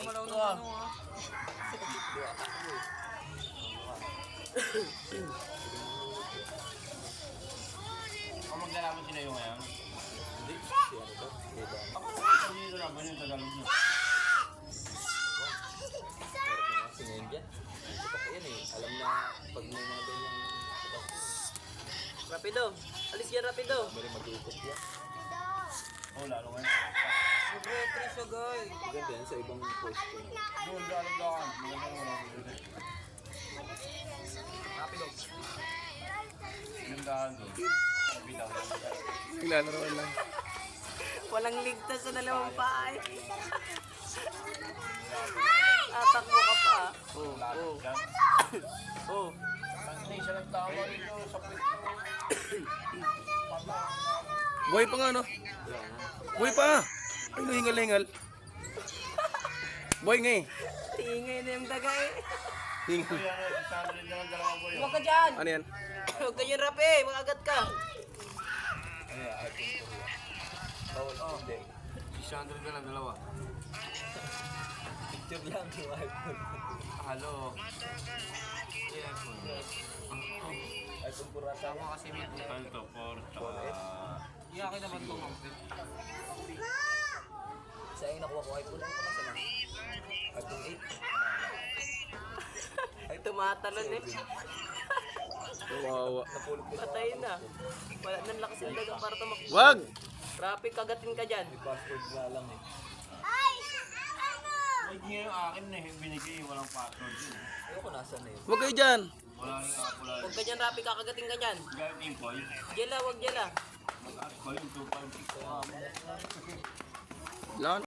Malaw na ano ah. Kung maglalaban sila yung ngayon? Hindi, si ano to? Ako dito lang ba yung Tagalog nyo? Meron na kasi ngayon dyan. Ito pa yan eh. Alam na pag may mga ganyang sitwasyon. Rapido. Alis yan, rapido. Meron mag-uukot yan. Oo, lalo ngayon. Mag-retry siya, guys. Maganda yan sa ibang pwesto. Doon, lalaglakan. Maganda yung mga Rapido. yung dahan doon. Bitaw. Naglalaro lang. Walang ligtas sa dalawang paa eh. Tatakbo ka pa. Oo, oo. Oo. Ang isa lang tama dito sa pwesto. Buhay pa nga no? Buhay pa! Ay, nahingal-hingal. Buhay nga eh. Tingay na yung daga eh. Hingal. Kuya, si Sandro na lang dalawa po yun. Huwag ka dyan. Ano yan? Huwag ka dyan, Rapi. Mag-agat ka. Ano yan? iPhone 4 yan. Bawal hindi. Si Sandro na lang dalawa. Picture lang yung iPhone. Halo. iPhone. iPhone 4 ata yan. Kasi may Palto, Porta. Iyakin naman ito. Sa akin nakuha ko iPhone. Ano ko na sana? iPhone 8. Ay, tumatalon eh. Kawawa. Napulog ko sa Patay na. Wala nang lakas ng daga para tumakbo. Wag! Rapi, kagatin ka dyan. may password na lang eh. Ay, hindi yung akin na binigay. Walang password yun. Ayoko nasa na yun. Huwag kayo dyan! Wala rin kapula. Huwag ka dyan, Rapi. Kakagatin ka dyan. Gamit yung call. Jela, huwag jela. Mag-ask call yung 2.6. Lan.